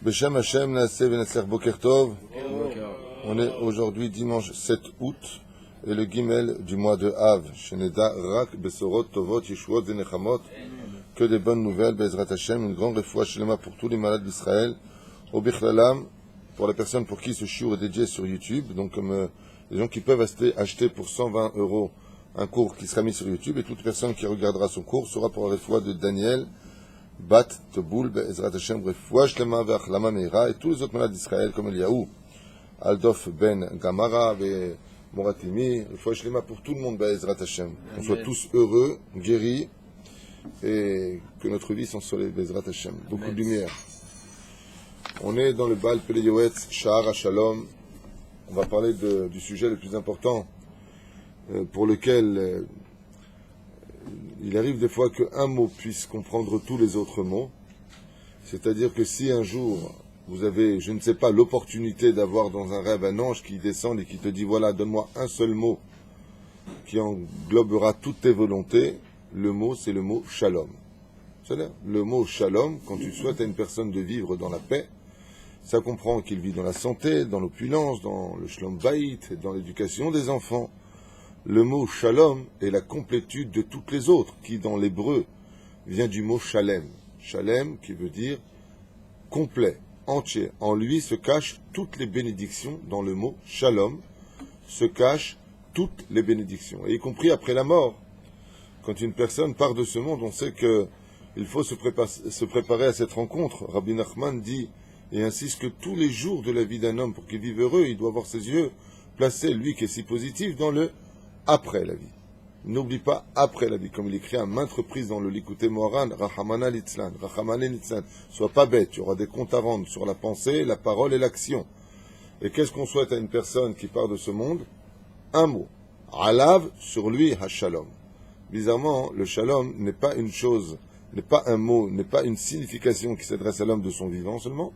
Beshem Hashem, Naaseh Venatzler Boker Tov. On est aujourd'hui dimanche 7 août et le Gimel du mois de Av. Sheneda Rak Besorot Tovot Yeshuot Venechamot. Que des bonnes nouvelles, Bezrat Hashem, une grande refoua shlema pour tous les malades d'Israël. Au Bichlalam, pour la personne pour qui ce shiur est dédié sur YouTube. Donc comme les gens qui peuvent acheter pour 120 € un cours qui sera mis sur YouTube, et toute personne qui regardera son cours sera pour la refoua de Daniel Bat Teboul Bezrat Hashem refoua shlema ve'achlama meira, et tous les autres malades d'Israël comme Eliaou Aldof Ben Gamara et Moratimi, refoua shlema pour tout le monde Bezrat Hashem. Qu'on soit tous heureux, guéris, et que notre vie s'ensoleille Bezrat Hashem. Beaucoup de lumière. On est dans le Baal Pele Yoetz Sha'ar HaShalom. On va parler du sujet le plus important pour lequel il arrive des fois qu'un mot puisse comprendre tous les autres mots. C'est-à-dire que si un jour vous avez, je ne sais pas, l'opportunité d'avoir dans un rêve un ange qui descend et qui te dit voilà, donne-moi un seul mot qui englobera toutes tes volontés, le mot c'est le mot Shalom. C'est-à-dire, le mot Shalom, quand tu souhaites à une personne de vivre dans la paix, ça comprend qu'il vit dans la santé, dans l'opulence, dans le Shlom Bayit, dans l'éducation des enfants. Le mot Shalom est la complétude de toutes les autres, qui dans l'hébreu vient du mot Shalem. Shalem qui veut dire complet, entier. En lui se cachent toutes les bénédictions. Dans le mot Shalom se cachent toutes les bénédictions, et y compris après la mort. Quand une personne part de ce monde, on sait qu'il faut se préparer à cette rencontre. Rabbi Nachman dit et insiste que tous les jours de la vie d'un homme, pour qu'il vive heureux, il doit avoir ses yeux placés, lui qui est si positif, dans le après la vie. N'oublie pas après la vie, comme il écrit à maintes reprises dans le Likutei Moharan, Rachamana Litzlan, Rachamana Litzlan. Sois pas bête, tu auras des comptes à rendre sur la pensée, la parole et l'action. Et qu'est-ce qu'on souhaite à une personne qui part de ce monde? Un mot. Alav, sur lui, Hashalom. Bizarrement, le Shalom n'est pas une chose, n'est pas un mot, n'est pas une signification qui s'adresse à l'homme de son vivant seulement,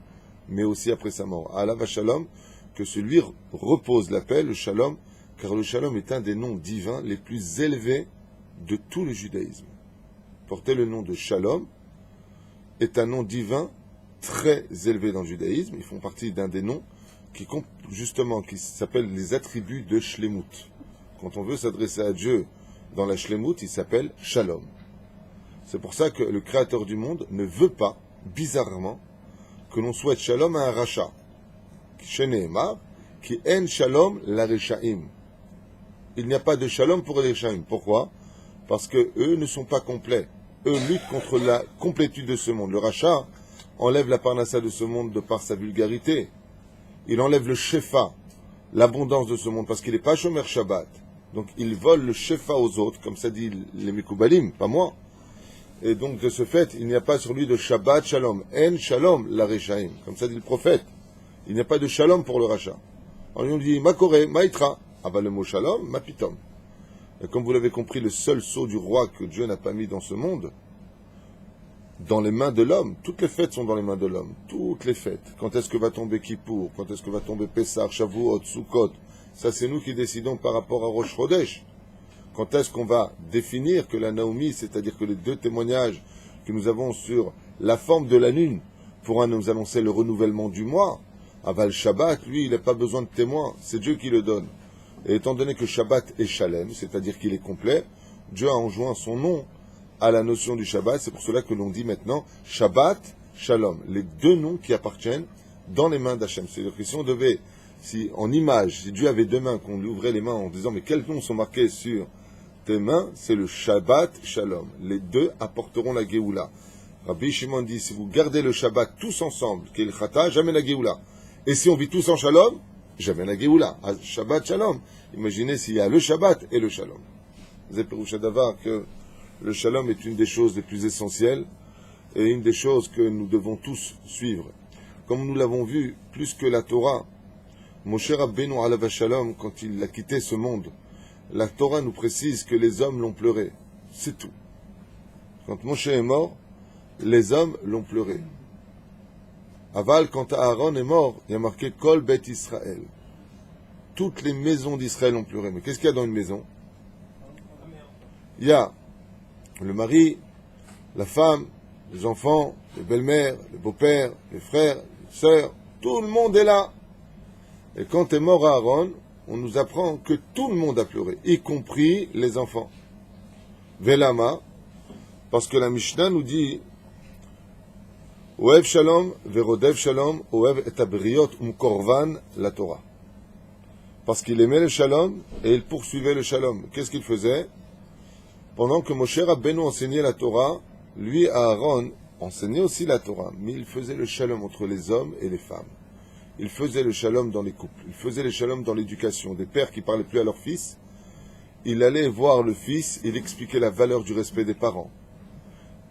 mais aussi après sa mort. Alav Shalom, que celui repose la paix, le Shalom, car le Shalom est un des noms divins les plus élevés de tout le judaïsme. Porter le nom de Shalom est un nom divin très élevé dans le judaïsme. Ils font partie d'un des noms qui s'appelle les attributs de Shlemut. Quand on veut s'adresser à Dieu dans la Shlemut, il s'appelle Shalom. C'est pour ça que le Créateur du monde ne veut pas, bizarrement, que l'on souhaite Shalom à un rachat. Sheneemar, qui en Shalom la Rechaim. Il n'y a pas de Shalom pour les Rechaim. Pourquoi? Parce que eux ne sont pas complets. Eux luttent contre la complétude de ce monde. Le rachat enlève la parnassa de ce monde de par sa vulgarité. Il enlève le shefa, l'abondance de ce monde, parce qu'il n'est pas Shomer Shabbat. Donc il vole le shefa aux autres, comme ça dit les Mekoubalim, pas moi. Et donc de ce fait, il n'y a pas sur lui de Shabbat Shalom. En Shalom la Rechaim, comme ça dit le prophète. Il n'y a pas de Shalom pour le rachat. On lui dit Makore, Maïtra. Ah bah le mot Shalom, Mapitom. Et comme vous l'avez compris, le seul sceau du roi que Dieu n'a pas mis dans ce monde, dans les mains de l'homme, toutes les fêtes sont dans les mains de l'homme. Toutes les fêtes. Quand est-ce que va tomber Kippour? Quand est-ce que va tomber Pessah, Shavuot, Sukkot? Ça c'est nous qui décidons par rapport à Rosh Chodesh. Quand est-ce qu'on va définir que la Naomi, c'est-à-dire que les deux témoignages que nous avons sur la forme de la lune, pourra nous annoncer le renouvellement du mois? Aval Shabbat, lui, il n'a pas besoin de témoins, c'est Dieu qui le donne. Et étant donné que Shabbat est Shalem, c'est-à-dire qu'il est complet, Dieu a enjoint son nom à la notion du Shabbat. C'est pour cela que l'on dit maintenant Shabbat, Shalom, les deux noms qui appartiennent dans les mains d'Hachem. C'est-à-dire que si en image, si Dieu avait deux mains, qu'on lui ouvrait les mains en disant mais quels noms sont marqués sur tes mains, c'est le Shabbat, Shalom. Les deux apporteront la Géoula. Rabbi Shimon dit si vous gardez le Shabbat tous ensemble, qu'il chata, jamais la Géoula. Et si on vit tous en Shalom, jamais la Géoula. Shabbat, Shalom. Imaginez s'il y a le Shabbat et le Shalom. C'est Peroucha Davar que le Shalom est une des choses les plus essentielles et une des choses que nous devons tous suivre. Comme nous l'avons vu, plus que la Torah, Moshe Rabbeinu alav Shalom, quand il a quitté ce monde, la Torah nous précise que les hommes l'ont pleuré. C'est tout. Quand Moshe est mort, les hommes l'ont pleuré. Aval, quand Aaron est mort, il y a marqué Kol Bet Israël. Toutes les maisons d'Israël ont pleuré. Mais qu'est-ce qu'il y a dans une maison? Il y a le mari, la femme, les enfants, les belles-mères, les beaux-pères, les frères, les sœurs, tout le monde est là. Et quand est mort Aaron, on nous apprend que tout le monde a pleuré, y compris les enfants. Velama, parce que la Mishnah nous dit Oev Shalom, Verodev Shalom, Oev et Abriot Umkorvan la Torah. Parce qu'il aimait le Shalom et il poursuivait le Shalom. Qu'est-ce qu'il faisait? Pendant que Moshe Rabbeinu enseignait la Torah, lui, Aaron, enseignait aussi la Torah, mais il faisait le Shalom entre les hommes et les femmes. Il faisait le Shalom dans les couples, il faisait le Shalom dans l'éducation. Des pères qui ne parlaient plus à leur fils, il allait voir le fils, il expliquait la valeur du respect des parents.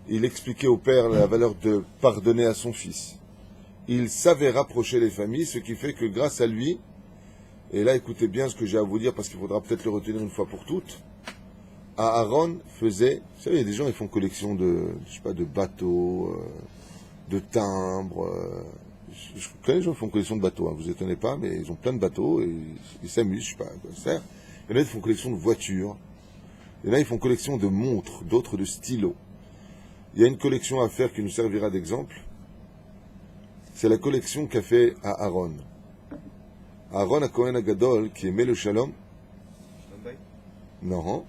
Il expliquait au père la valeur de pardonner à son fils. Il savait rapprocher les familles, ce qui fait que grâce à lui, et là écoutez bien ce que j'ai à vous dire parce qu'il faudra peut-être le retenir une fois pour toutes, Aaron faisait, vous savez, il y a des gens qui font collection de, je sais pas, de bateaux, de timbres. Je connais des gens qui font collection de bateaux, hein, vous étonnez pas, mais ils ont plein de bateaux et ils s'amusent, je sais pas à quoi ça sert. Il y en a qui font collection de voitures, il y en a qui font collection de montres, d'autres de stylos. Il y a une collection à faire qui nous servira d'exemple. C'est la collection qu'a fait à Aaron. Aaron HaKohen HaGadol, qui aimait le Shalom. Non,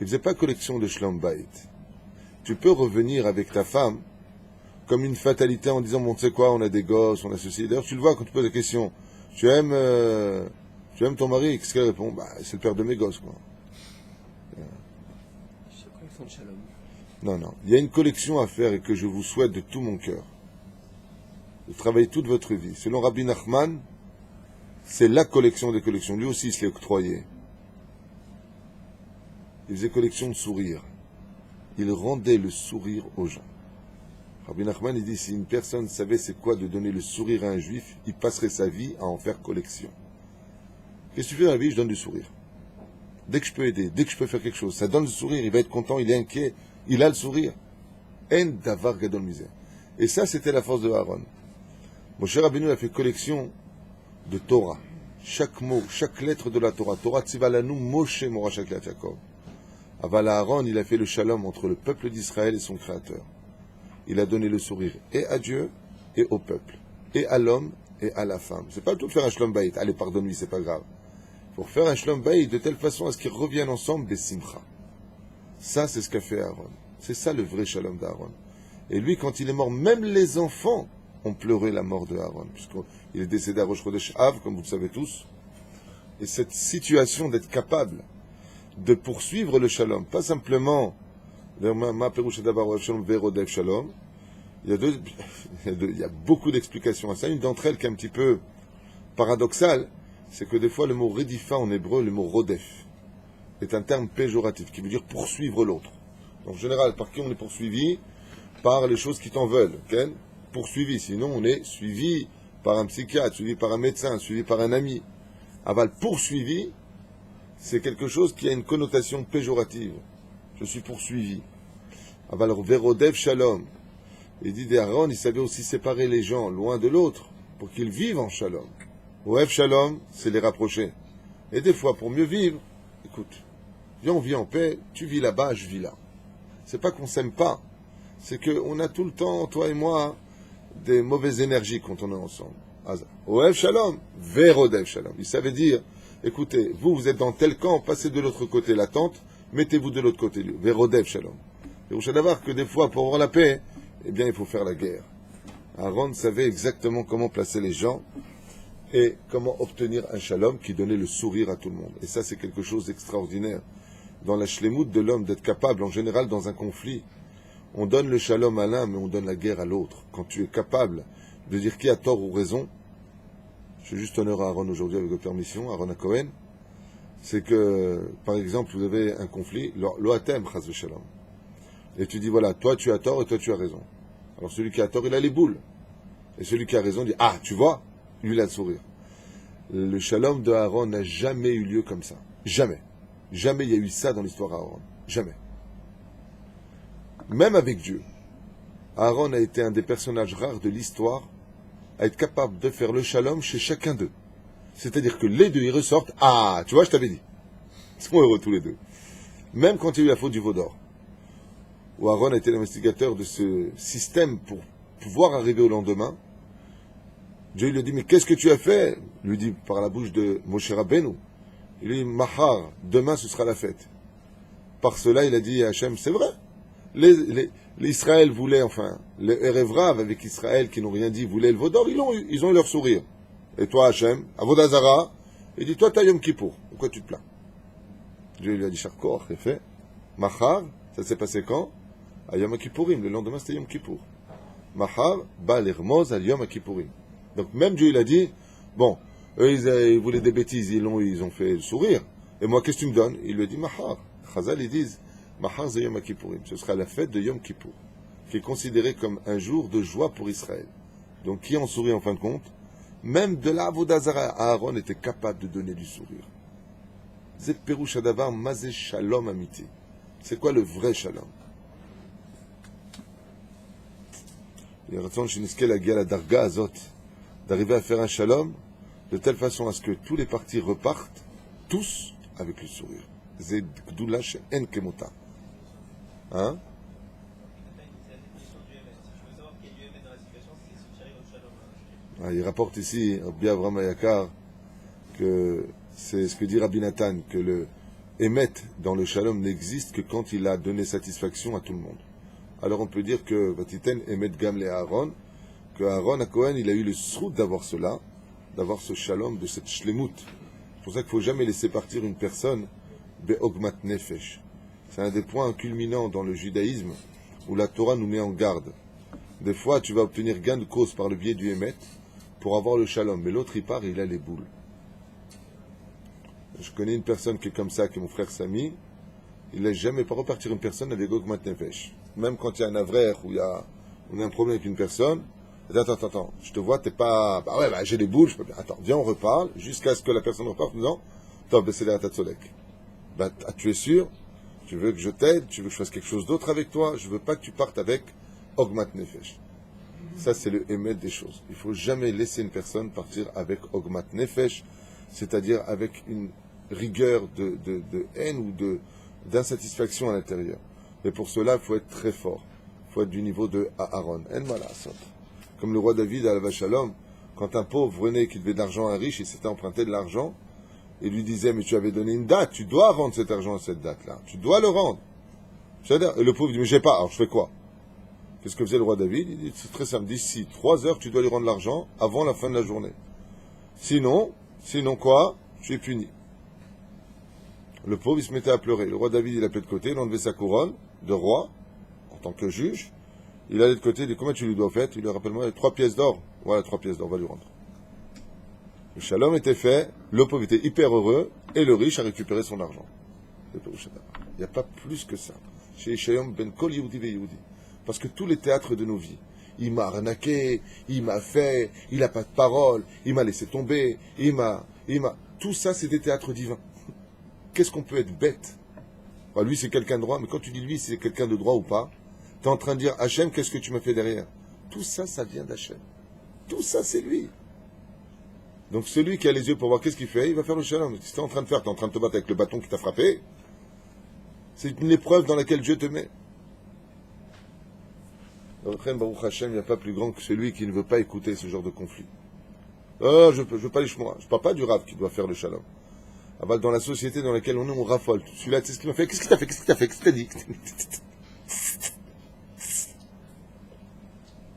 il ne faisait pas collection de Shalom Bayit. Tu peux revenir avec ta femme comme une fatalité en disant, bon, tu sais quoi, on a des gosses, on a ceci. D'ailleurs, tu le vois quand tu poses la question, tu aimes ton mari? Qu'est-ce qu'elle répond? Bah, c'est le père de mes gosses, quoi. Collection de Shalom. Non. Il y a une collection à faire et que je vous souhaite de tout mon cœur. De travailler toute votre vie. Selon Rabbi Nachman, c'est la collection des collections. Lui aussi, il se l'est octroyé. Il faisait collection de sourires. Il rendait le sourire aux gens. Rabbi Nachman, il dit, si une personne savait c'est quoi de donner le sourire à un juif, il passerait sa vie à en faire collection. Qu'est-ce que tu fais dans la vie? Je donne du sourire. Dès que je peux aider, dès que je peux faire quelque chose, ça donne le sourire, il va être content, il est inquiet, il a le sourire. En davar gadol misère. Et ça, c'était la force de Aaron. Moshe Rabbeinu a fait collection de Torah. Chaque mot, chaque lettre de la Torah. Torah tzivalanu Moshe Morachak Yaakov. Aval Aaron, il a fait le shalom entre le peuple d'Israël et son créateur. Il a donné le sourire et à Dieu et au peuple, et à l'homme et à la femme. C'est pas tout de faire un shalom bayit. Allez, pardonne-lui, c'est pas grave. Pour faire un shalom bayit de telle façon à ce qu'ils reviennent ensemble des simcha. Ça, c'est ce qu'a fait Aaron. C'est ça le vrai shalom d'Aaron. Et lui, quand il est mort, même les enfants ont pleuré la mort de Aaron, puisqu'il est décédé à Rosh Chodesh Av, comme vous le savez tous. Et cette situation d'être capable de poursuivre le shalom, pas simplement ma perouche d'abord shalom verodev shalom. Il y a beaucoup d'explications à ça. Une d'entre elles qui est un petit peu paradoxale, c'est que des fois le mot redifa en hébreu, le mot rodef, est un terme péjoratif qui veut dire poursuivre l'autre. Donc en général, par qui on est poursuivi? Par les choses qui t'en veulent. Okay? Poursuivi, sinon on est suivi par un psychiatre, suivi par un médecin, suivi par un ami. Aval poursuivi, c'est quelque chose qui a une connotation péjorative. Je suis poursuivi. Aval verodev shalom. Il dit d'Aaron, il savait aussi séparer les gens loin de l'autre pour qu'ils vivent en shalom. Oev shalom, c'est les rapprocher. Et des fois, pour mieux vivre, écoute, viens, on vit en paix, tu vis là-bas, je vis là. C'est pas qu'on s'aime pas, c'est qu'on a tout le temps, toi et moi, des mauvaises énergies quand on est ensemble. Oev shalom, verodev shalom. Il savait dire, écoutez, vous êtes dans tel camp, passez de l'autre côté la tente, mettez-vous de l'autre côté, verodev shalom. Et vous savez d'avoir que des fois, pour avoir la paix, eh bien, il faut faire la guerre. Aaron savait exactement comment placer les gens et comment obtenir un shalom qui donnait le sourire à tout le monde. Et ça, c'est quelque chose d'extraordinaire. Dans la shlemout de l'homme, d'être capable, en général, dans un conflit, on donne le shalom à l'un, mais on donne la guerre à l'autre. Quand tu es capable de dire qui a tort ou raison, je fais juste honneur à Aaron aujourd'hui avec votre permission, Aaron HaKohen, c'est que, par exemple, vous avez un conflit, l'oatem, chas v'shalom. Et tu dis, voilà, toi tu as tort et toi tu as raison. Alors celui qui a tort, il a les boules. Et celui qui a raison dit, ah, tu vois, lui il a le sourire. Le shalom de Aaron n'a jamais eu lieu comme ça. Jamais. Jamais il y a eu ça dans l'histoire d'Aaron. Jamais. Même avec Dieu. Aaron a été un des personnages rares de l'histoire à être capable de faire le shalom chez chacun d'eux. C'est-à-dire que les deux, ils ressortent, ah, tu vois, je t'avais dit. Ils sont heureux tous les deux. Même quand il y a eu la faute du veau d'or. où Aaron a été l'investigateur de ce système pour pouvoir arriver au lendemain, Dieu lui a dit, mais qu'est-ce que tu as fait? Il lui dit par la bouche de Moshe Rabbeinu. Il lui dit, Mahar, demain ce sera la fête. Par cela, il a dit à Hachem, c'est vrai. L'Israël voulait, enfin, les Erev Rav avec Israël qui n'ont rien dit, voulaient le Vaudor, ils ont eu leur sourire. Et toi, Hachem, Avodah Zara, il dit, toi, t'as Yom Kippour. Pourquoi tu te plains? Dieu lui a dit, Charkor, c'est fait. Mahar, ça s'est passé quand? À Yom Kippourim. Le lendemain, c'était Yom Kippour. Mahar, ba l'irmoz al Yom Kippourim. Donc, même Dieu, il a dit, bon, eux, ils voulaient des bêtises, ils ont fait sourire. Et moi, qu'est-ce que tu me donnes? Il lui a dit, Mahar. Chazal, ils disent, Mahar, c'est Yom Kippourim. Ce sera la fête de Yom Kippour, qui est considérée comme un jour de joie pour Israël. Donc, qui en sourit en fin de compte? Même de la Avodah Zara, Aaron était capable de donner du sourire. Zet Perouch Adavar Mazé Shalom Amiti. C'est quoi le vrai Shalom? Il y a raison chez la Gia la Darga Azot d'arriver à faire un Shalom de telle façon à ce que tous les partis repartent, tous avec le sourire. Zed Gdoula En Kemota. Hein? Il rapporte ici, Rabbi Avraham Ayakar, que c'est ce que dit Rabbi Nathan, que le Emet dans le Shalom n'existe que quand il a donné satisfaction à tout le monde. Alors on peut dire que Vatiten Emet Gamle Aaron, que Aaron à Cohen, il a eu le srout d'avoir cela, d'avoir ce Shalom, de cette shlemut. C'est pour ça qu'il ne faut jamais laisser partir une personne be'ogmat nefesh. C'est un des points culminants dans le judaïsme où la Torah nous met en garde. Des fois, tu vas obtenir gain de cause par le biais du Emet pour avoir le Shalom, mais l'autre il part et il a les boules. Je connais une personne qui est comme ça, qui est mon frère Samy. Il ne laisse jamais pas repartir une personne avec Ogmat Nefesh. Même quand il y a un avraire ou on a un problème avec une personne, attends, je te vois, t'es pas... Bah ouais, j'ai les boules, je peux bien... Attends, viens, on reparle, jusqu'à ce que la personne reparte en disant, attends, c'est derrière ta tzolek. Bah, tu es sûr? Tu veux que je t'aide? Tu veux que je fasse quelque chose d'autre avec toi? Je veux pas que tu partes avec Ogmat Nefesh. Ça, c'est le émet des choses. Il ne faut jamais laisser une personne partir avec Ogmat Nefesh, c'est-à-dire avec une rigueur de haine ou d'insatisfaction à l'intérieur. Mais pour cela, il faut être très fort. Il faut être du niveau de Aaron. Comme le roi David à la Vachalom, quand un pauvre venait qui devait de l'argent à un riche, il s'était emprunté de l'argent, et lui disait, mais tu avais donné une date, tu dois rendre cet argent à cette date-là. Tu dois le rendre. C'est-à-dire, et le pauvre dit, mais j'ai pas, alors je fais quoi? Qu'est-ce que faisait le roi David? Il dit, c'est très simple, d'ici 3 heures, tu dois lui rendre l'argent avant la fin de la journée. Sinon quoi? Tu es puni. Le pauvre, il se mettait à pleurer. Le roi David, il a fait de côté, il enlevait sa couronne de roi, en tant que juge. Il allait de côté, il dit, combien tu lui dois faire? Il lui rappelle-moi, 3 pièces d'or. Voilà, 3 pièces d'or, va lui rendre. Le shalom était fait, le pauvre était hyper heureux, et le riche a récupéré son argent. Il n'y a pas plus que ça. Chez Shalom ben Kol Yehudi ve Yehudi. Parce que tous les théâtres de nos vies, il m'a arnaqué, il m'a fait, il n'a pas de parole, il m'a laissé tomber, tout ça, c'est des théâtres divins. Qu'est-ce qu'on peut être bête? Enfin, lui, c'est quelqu'un de droit, mais quand tu dis lui, c'est quelqu'un de droit ou pas, tu es en train de dire, Hachem, qu'est-ce que tu m'as fait derrière? Tout ça, ça vient d'Hachem. Tout ça, c'est lui. Donc celui qui a les yeux pour voir qu'est-ce qu'il fait, il va faire le shalom. Ce que tu es en train de faire, tu es en train de te battre avec le bâton qui t'a frappé, c'est une épreuve dans laquelle Dieu te met. Baruch Hashem, il n'y a pas plus grand que celui qui ne veut pas écouter ce genre de conflit. Je veux pas les chmois. Je ne parle pas du Rav qui doit faire le shalom. Dans la société dans laquelle on est, on raffole. Celui-là, tu sais ce qu'il m'a fait? Qu'est-ce qu'il t'a fait? Qu'est-ce qu'il t'a fait? Qu'est-ce qu'il t'a dit?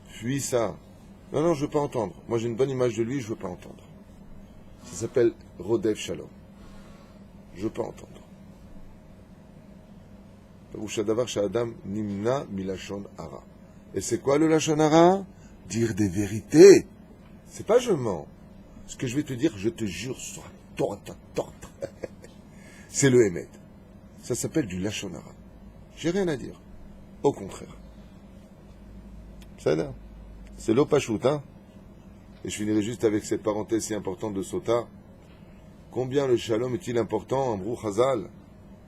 Fuis ça. Non, je veux pas entendre. Moi, j'ai une bonne image de lui, je veux pas entendre. Ça s'appelle Rodev Shalom. Je veux pas entendre. Nimna milashon hara. Et c'est quoi le lashon hara? Dire des vérités. C'est pas je mens. Ce que je vais te dire, je te jure sur Torah. C'est le Emet. Ça s'appelle du lashon hara. J'ai rien à dire. Au contraire. C'est l'opachut, hein? Et je finirai juste avec cette parenthèse si importante de Sota. Combien le shalom est-il important en Baruch Hazal?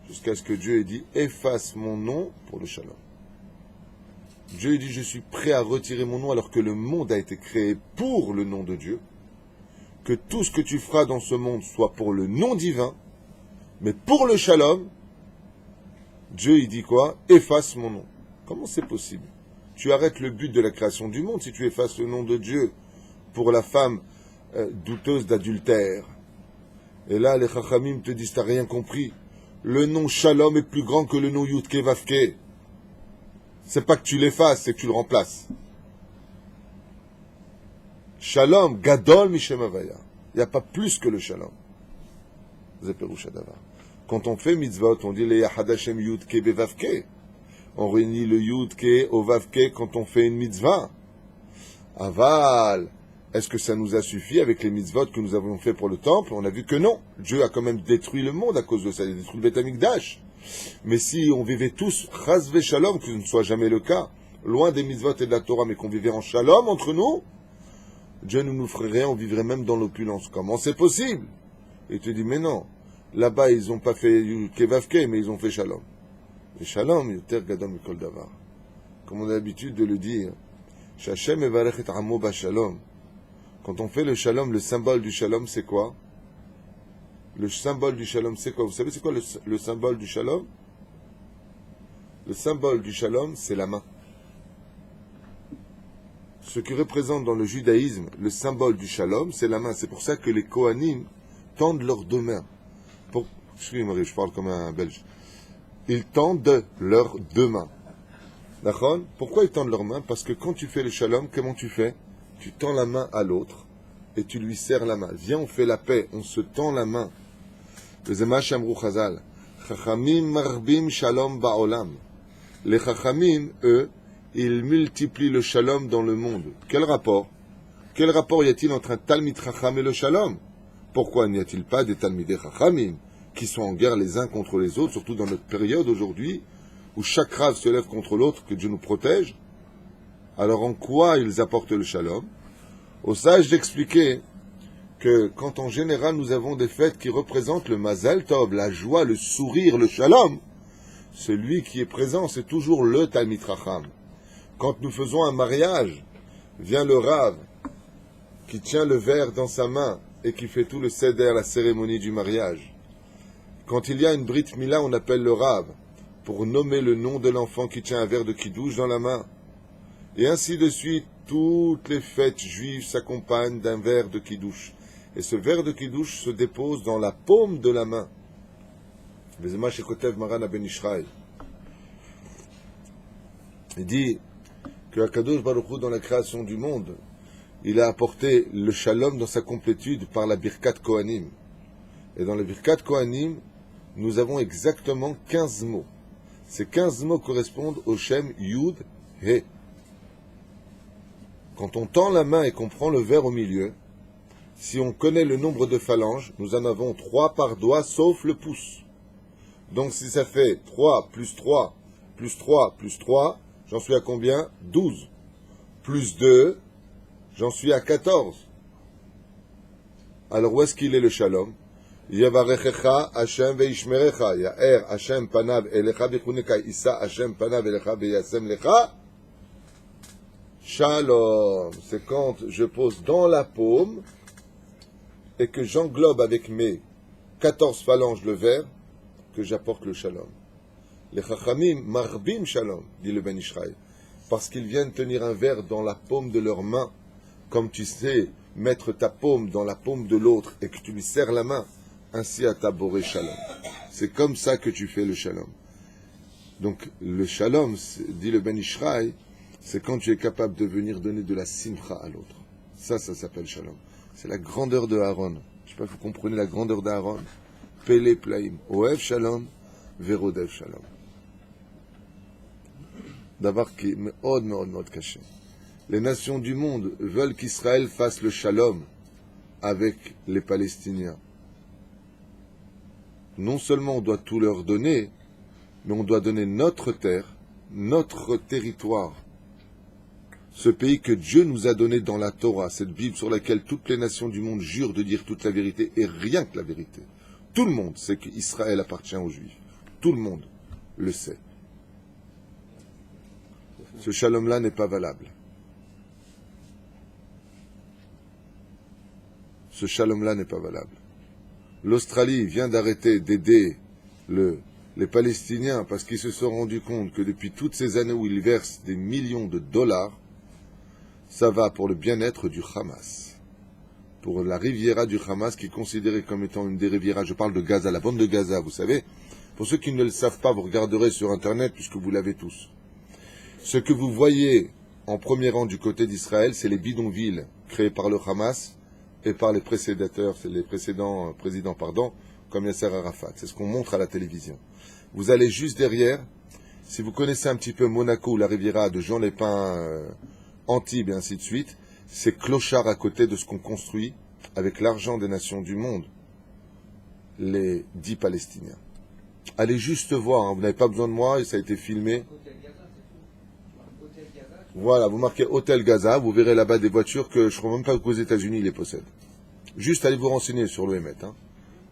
Jusqu'à ce que Dieu ait dit, efface mon nom pour le shalom. Dieu ait dit, je suis prêt à retirer mon nom alors que le monde a été créé pour le nom de Dieu. Que tout ce que tu feras dans ce monde soit pour le nom divin, mais pour le shalom, Dieu il dit quoi? Efface mon nom. Comment c'est possible? Tu arrêtes le but de la création du monde si tu effaces le nom de Dieu pour la femme douteuse d'adultère. Et là, les Chachamim te disent, t'as rien compris. Le nom Shalom est plus grand que le nom Yudke Vavke. C'est pas que tu l'effaces, c'est que tu le remplaces. Shalom, Gadol Mishem Havaya. Il n'y a pas plus que le Shalom. Quand on fait mitzvot, on dit les Yahadashem Yudke Bevavke. On réunit le Yudke au Vavke quand on fait une mitzvah. Aval. Est-ce que ça nous a suffi avec les mitzvot que nous avons fait pour le temple? On a vu que non. Dieu a quand même détruit le monde à cause de ça. Il a détruit le Beth Amikdash. Mais si on vivait tous Chas Shalom, que ce ne soit jamais le cas, loin des mitzvot et de la Torah, mais qu'on vivait en Shalom entre nous, Dieu ne nous ferait rien, on vivrait même dans l'opulence. Comment c'est possible? Et tu dis, mais non. Là-bas, ils n'ont pas fait Kevavke, mais ils ont fait Shalom. Et Shalom, Yoter Gadol Mikol Davar. Comme on a l'habitude de le dire, Shachem Evarech et Amo Bashalom. Quand on fait le Shalom, le symbole du Shalom, c'est quoi? Le symbole du Shalom, c'est quoi? Vous savez, c'est quoi le symbole du Shalom? Le symbole du Shalom, c'est la main. Ce qui représente dans le judaïsme le symbole du Shalom, c'est la main. C'est pour ça que les Kohanim tendent leurs deux mains. Excusez-moi, je parle comme un Belge. Ils tendent leurs deux mains. D'accord? Pourquoi ils tendent leurs mains? Parce que quand tu fais le Shalom, comment tu fais? Tu tends la main à l'autre et tu lui serres la main. Viens, on fait la paix, on se tend la main. Chachamim marbim shalom ba'olam. Les Chachamim, eux, ils multiplient le shalom dans le monde. Quel rapport? Quel rapport y a-t-il entre un Talmid Chacham et le shalom? Pourquoi n'y a-t-il pas des Talmidei Chachamim qui sont en guerre les uns contre les autres, surtout dans notre période aujourd'hui, où chaque race se lève contre l'autre, que Dieu nous protège? Alors en quoi ils apportent le shalom? Au sage d'expliquer que quand en général nous avons des fêtes qui représentent le Mazal Tov, la joie, le sourire, le shalom, celui qui est présent, c'est toujours le Talmid Chacham. Quand nous faisons un mariage, vient le Rav qui tient le verre dans sa main et qui fait tout le seder, la cérémonie du mariage. Quand il y a une Brit Mila, on appelle le Rav pour nommer le nom de l'enfant qui tient un verre de Kiddush dans la main. Et ainsi de suite, toutes les fêtes juives s'accompagnent d'un verre de Kiddush. Et ce verre de Kiddush se dépose dans la paume de la main. Il dit que Akadosh Baruch Hu, dans la création du monde, il a apporté le shalom dans sa complétude par la Birkat Kohanim. Et dans la Birkat Kohanim, nous avons exactement 15 mots. Ces 15 mots correspondent au Shem Yud He. Quand on tend la main et qu'on prend le verre au milieu, si on connaît le nombre de phalanges, nous en avons 3 par doigt, sauf le pouce. Donc si ça fait 3 plus 3 plus 3 plus 3, j'en suis à combien? 12. Plus 2, j'en suis à 14. Alors où est-ce qu'il est le shalom? Yavarechecha Hashem veishmerecha. Ya'er Hashem panav elecha bichuneka. Issa Hashem panav elecha beyasem lecha. Shalom. C'est quand je pose dans la paume et que j'englobe avec mes 14 phalanges le verre que j'apporte le shalom. Les chachamim marbim shalom, dit le Ben Ishraï, parce qu'ils viennent tenir un verre dans la paume de leurs mains, comme tu sais mettre ta paume dans la paume de l'autre et que tu lui serres la main, ainsi à ta boré shalom. C'est comme ça que tu fais le shalom. Donc le shalom, dit le Ben Ishraï, c'est quand tu es capable de venir donner de la simcha à l'autre. Ça s'appelle shalom. C'est la grandeur de Aaron. Je ne sais pas si vous comprenez la grandeur d'Aaron. Pele plaim, oev shalom, verodev shalom. D'abord qui est מאוד caché. Les nations du monde veulent qu'Israël fasse le shalom avec les Palestiniens. Non seulement on doit tout leur donner, mais on doit donner notre terre, notre territoire. Ce pays que Dieu nous a donné dans la Torah, cette Bible sur laquelle toutes les nations du monde jurent de dire toute la vérité et rien que la vérité. Tout le monde sait qu'Israël appartient aux Juifs. Tout le monde le sait. Ce shalom-là n'est pas valable. Ce shalom-là n'est pas valable. L'Australie vient d'arrêter d'aider les Palestiniens, parce qu'ils se sont rendus compte que depuis toutes ces années où ils versent des millions de dollars, ça va pour le bien-être du Hamas. Pour la riviera du Hamas, qui est considérée comme étant une des rivieras, je parle de Gaza, la bande de Gaza, vous savez. Pour ceux qui ne le savent pas, vous regarderez sur Internet, puisque vous l'avez tous. Ce que vous voyez en premier rang du côté d'Israël, c'est les bidonvilles créés par le Hamas et par les précédents présidents, comme Yasser Arafat. C'est ce qu'on montre à la télévision. Vous allez juste derrière, si vous connaissez un petit peu Monaco ou la Riviera de Jean Lépin, Antibes et ainsi de suite, c'est clochard à côté de ce qu'on construit avec l'argent des nations du monde, les 10 Palestiniens. Allez juste voir, hein, vous n'avez pas besoin de moi, et ça a été filmé. Voilà, vous marquez Hôtel Gaza, vous verrez là-bas des voitures que je ne crois même pas qu'aux États-Unis ils les possèdent. Juste allez vous renseigner sur l'OMET. Hein.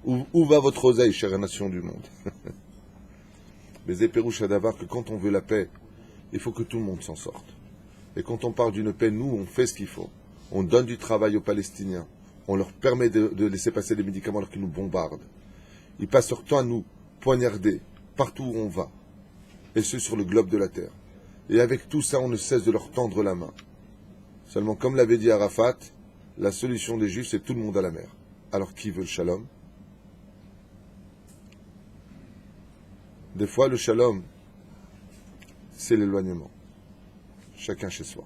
Où va votre oseille, chère nation du monde? Mais Zéperouche à d'avoir que quand on veut la paix, il faut que tout le monde s'en sorte. Et quand on parle d'une paix, nous, on fait ce qu'il faut. On donne du travail aux Palestiniens. On leur permet de laisser passer des médicaments alors qu'ils nous bombardent. Ils passent leur temps à nous poignarder partout où on va. Et ce, sur le globe de la terre. Et avec tout ça, on ne cesse de leur tendre la main. Seulement, comme l'avait dit Arafat, la solution des Juifs, c'est tout le monde à la mer. Alors, qui veut le shalom? Des fois, le shalom, c'est l'éloignement. Chacun chez soi.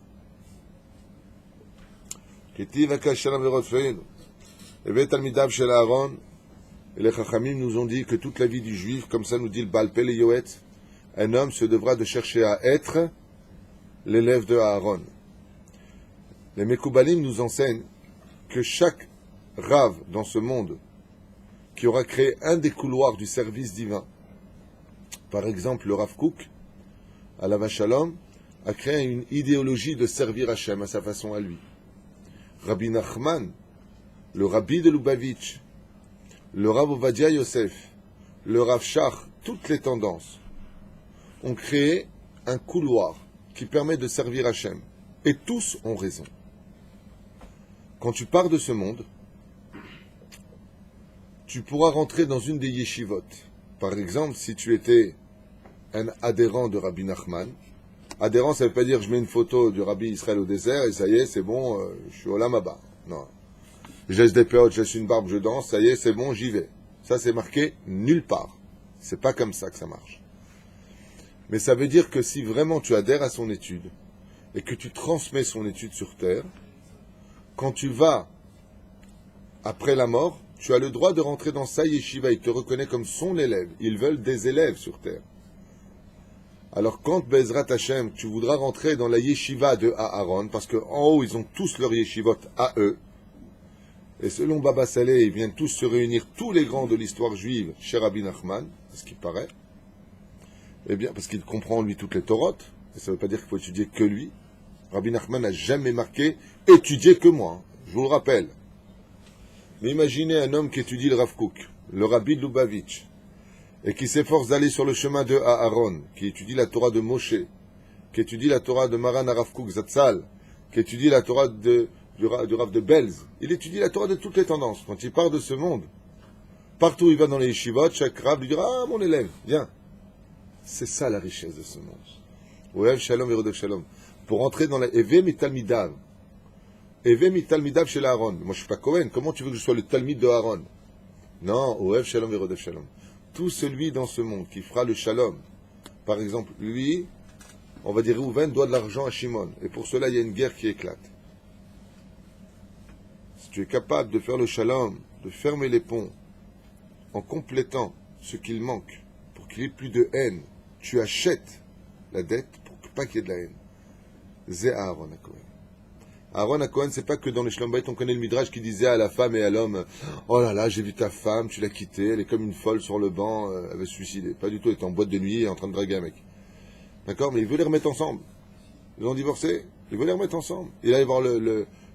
Et les Chachamim nous ont dit que toute la vie du Juif, comme ça nous dit le Baal Pele Yoetz, un homme se devra de chercher à être l'élève de Aaron. Les Mekoubalim nous enseignent que chaque Rav dans ce monde qui aura créé un des couloirs du service divin, par exemple le Rav Kook, Alav Shalom, a créé une idéologie de servir Hachem à sa façon à lui. Rabbi Nachman, le Rabbi de Lubavitch, le Rav Ovadia Yosef, le Rav Shach, toutes les tendances ont créé un couloir qui permet de servir Hachem. Et tous ont raison. Quand tu pars de ce monde, tu pourras rentrer dans une des yeshivot. Par exemple, si tu étais un adhérent de Rabbi Nachman, adhérent, ça ne veut pas dire je mets une photo du Rabbi Israël au désert et ça y est, c'est bon, je suis au Lamaba. Non. Je laisse des périodes, je laisse une barbe, je danse, ça y est, c'est bon, j'y vais. Ça, c'est marqué nulle part. C'est pas comme ça que ça marche. Mais ça veut dire que si vraiment tu adhères à son étude et que tu transmets son étude sur terre, quand tu vas après la mort, tu as le droit de rentrer dans sa yeshiva. Il te reconnaît comme son élève. Ils veulent des élèves sur terre. Alors quand Bezrat Hashem, tu voudras rentrer dans la yeshiva de Aaron, parce qu'en haut, ils ont tous leur yeshivot à eux, et selon Baba Saleh, ils viennent tous se réunir, tous les grands de l'histoire juive, chez Rabbi Nachman, c'est ce qui paraît, eh bien, parce qu'il comprend, lui, toutes les Torotes, et ça ne veut pas dire qu'il faut étudier que lui. Rabbi Nachman n'a jamais marqué « étudier que moi hein. », je vous le rappelle. Mais imaginez un homme qui étudie le Rav Kook, le Rabbi de Lubavitch, et qui s'efforce d'aller sur le chemin de Aaron, qui étudie la Torah de Moshe, qui étudie la Torah de Maran Rav Kook Zatzal, qui étudie la Torah du Rav de Belz. Il étudie la Torah de toutes les tendances. Quand il part de ce monde, partout où il va dans les yeshivot, chaque Rav lui dira « Ah, mon élève, viens ». C'est ça la richesse de ce monde. Oev Shalom et Rodev Shalom. Pour entrer dans la Eve Mitalmidav. Eve Mitalmidav chez l'Aaron. Moi je ne suis pas Cohen. Comment tu veux que je sois le Talmid de Aaron? Non, Oev Shalom et Rodev Shalom. Tout celui dans ce monde qui fera le Shalom, par exemple, lui, on va dire Reuven doit de l'argent à Shimon. Et pour cela, il y a une guerre qui éclate. Si tu es capable de faire le Shalom, de fermer les ponts, en complétant ce qu'il manque, pour qu'il n'y ait plus de haine, tu achètes la dette pour pas qu'il y ait de la haine. Zé Aaron HaKohen. Aaron HaKohen, c'est pas que dans les Shalom Bayit, on connaît le Midrash qui disait à la femme et à l'homme « Oh là là, j'ai vu ta femme, tu l'as quittée, elle est comme une folle sur le banc, elle va se suicider. » Pas du tout, elle est en boîte de nuit et en train de draguer un mec. D'accord? Mais il veut les remettre ensemble. Ils ont divorcé, il veut les remettre ensemble. Il allait voir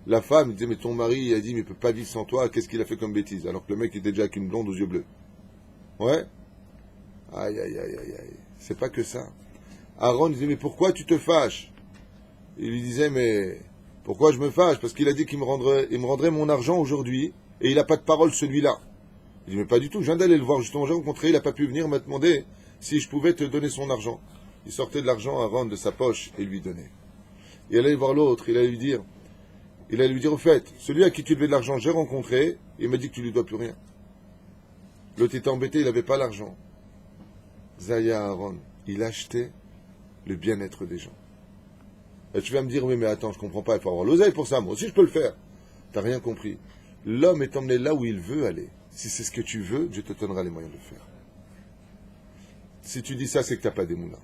la femme, il disait « Mais ton mari, il a dit, mais il peut pas vivre sans toi, qu'est-ce qu'il a fait comme bêtise? » Alors que le mec était déjà avec une blonde aux yeux bleus. Ouais? Aïe, aïe, aïe, aïe, aïe. C'est pas que ça. Aaron disait, mais pourquoi tu te fâches? Il lui disait, mais pourquoi je me fâche? Parce qu'il a dit qu'il me rendrait mon argent aujourd'hui, et il n'a pas de parole celui-là. Il dit, mais pas du tout, je viens d'aller le voir, justement, j'ai rencontré, il n'a pas pu venir, il m'a demandé si je pouvais te donner son argent. Il sortait de l'argent à rendre de sa poche et lui donnait. Et il allait voir l'autre, il allait lui dire, au fait, celui à qui tu devais de l'argent, j'ai rencontré, il m'a dit que tu lui dois plus rien. L'autre était embêté, il n'avait pas l'argent. Zaya Aaron, il achetait le bien-être des gens. Et tu vas me dire, oui, mais attends, je comprends pas, il faut avoir l'oseille pour ça, moi aussi je peux le faire. T'as rien compris. L'homme est emmené là où il veut aller. Si c'est ce que tu veux, Dieu te donnera les moyens de le faire. Si tu dis ça, c'est que tu n'as pas d'émouna.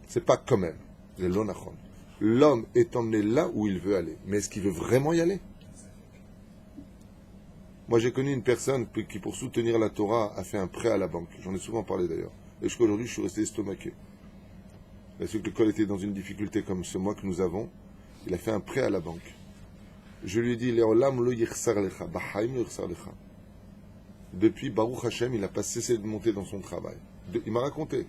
C'est pas quand même. C'est l'onachon. L'homme est emmené là où il veut aller. Mais est-ce qu'il veut vraiment y aller? Moi, j'ai connu une personne qui, pour soutenir la Torah, a fait un prêt à la banque. J'en ai souvent parlé d'ailleurs. Et jusqu'à aujourd'hui, je suis resté estomaqué. Parce que l'école était dans une difficulté comme ce mois que nous avons. Il a fait un prêt à la banque. Je lui ai dit, Leolam lo yichsar lecha, Bahaim lo yichsar lecha. Depuis, Baruch Hashem, il n'a pas cessé de monter dans son travail. Il m'a raconté.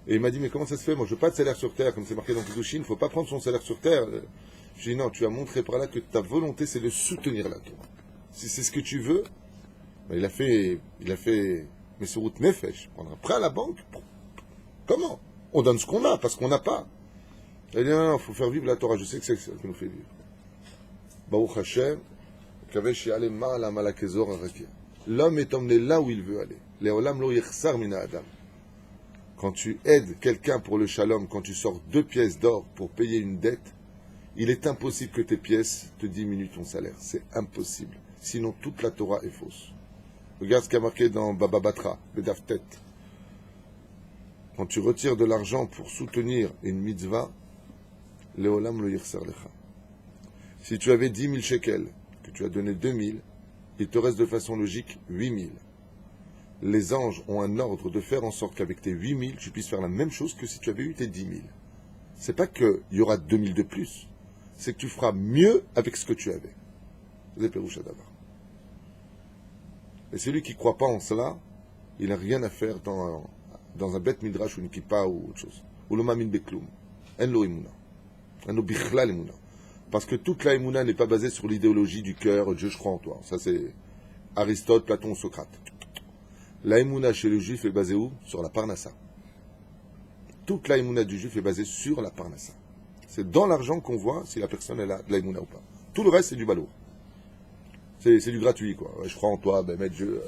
Et il m'a dit, mais comment ça se fait? Moi, je veux pas de salaire sur terre, comme c'est marqué dans Kiddushin, il ne faut pas prendre son salaire sur terre. Je lui ai dit, non, tu as montré par là que ta volonté, c'est de soutenir la Torah. Si c'est ce que tu veux, ben il a fait, mais sur route Nefesh, prendre un prêt à la banque. Comment? On donne ce qu'on a, parce qu'on n'a pas. Il a dit, non, il faut faire vivre la Torah, je sais que c'est ça qui nous fait vivre. Baruch Hashem, Kavesh Yalem Ma'ala Malakezor Arakia. L'homme est emmené là où il veut aller. Leolam lo yichsar mina adam. Quand tu aides quelqu'un pour le shalom, quand tu sors 2 pièces d'or pour payer une dette, il est impossible que tes pièces te diminuent ton salaire. C'est impossible. Sinon, toute la Torah est fausse. Regarde ce qu'il y a marqué dans Baba Batra, le Daftet. Quand tu retires de l'argent pour soutenir une mitzvah, Leolam lo yichsar lecha. Si tu avais 10 000 shekels, que tu as donné 2 000, il te reste de façon logique 8 000. Les anges ont un ordre de faire en sorte qu'avec tes 8 000, tu puisses faire la même chose que si tu avais eu tes 10 000. C'est pas qu'il y aura 2 000 de plus, c'est que tu feras mieux avec ce que tu avais. C'est Péroucha d'abord. Et celui qui ne croit pas en cela, il n'a rien à faire dans un bête midrash ou une kippa ou autre chose. Ou le mamin bekloum. En lo imuna. En lo bichlal imuna. Parce que toute la imuna n'est pas basée sur l'idéologie du cœur, Dieu je crois en toi. Ça c'est Aristote, Platon, Socrate. La imuna chez le juif est basée où? Sur la parnassa. Toute la imuna du juif est basée sur la parnassa. C'est dans l'argent qu'on voit si la personne elle a de la imuna ou pas. Tout le reste c'est du balourd. C'est du gratuit quoi. Ouais, je crois en toi, ben mettre Dieu.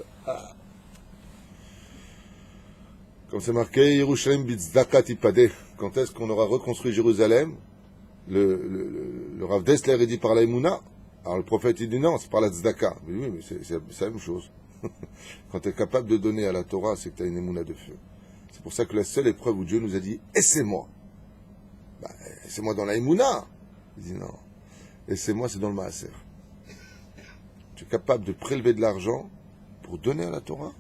Comme c'est marqué, Yerushalayim bitzdaka tipade. Quand est-ce qu'on aura reconstruit Jérusalem? Le Rav Dessler est dit par la imuna. Alors le prophète il dit non, c'est par la tzedaka. Mais oui, mais c'est la même chose. Quand tu es capable de donner à la Torah, c'est que tu as une émouna de feu. C'est pour ça que la seule épreuve où Dieu nous a dit « Essaie-moi ». Bah, essaie-moi dans la émouna. Il dit non. Essaie-moi, c'est dans le maaser. Tu es capable de prélever de l'argent pour donner à la Torah.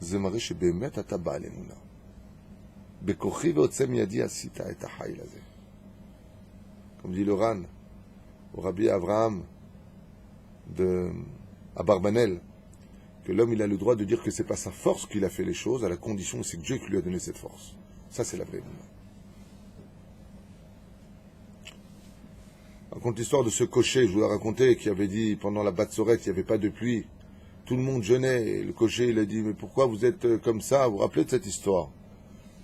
Zemare chez Behemet ataba l'émouna. Bekochi veotsem yadi asita et ahai lazé. Comme dit le Ran, au Rabbi Avraham à Barbanel, que l'homme il a le droit de dire que c'est pas sa force qu'il a fait les choses, à la condition que c'est Dieu qui lui a donné cette force. Ça c'est la vraie émouna. On raconte l'histoire de ce cocher, je vous l'ai raconté, qui avait dit pendant la Batsorette, il n'y avait pas de pluie, tout le monde jeûnait, et le cocher il a dit mais pourquoi vous êtes comme ça, vous vous rappelez de cette histoire?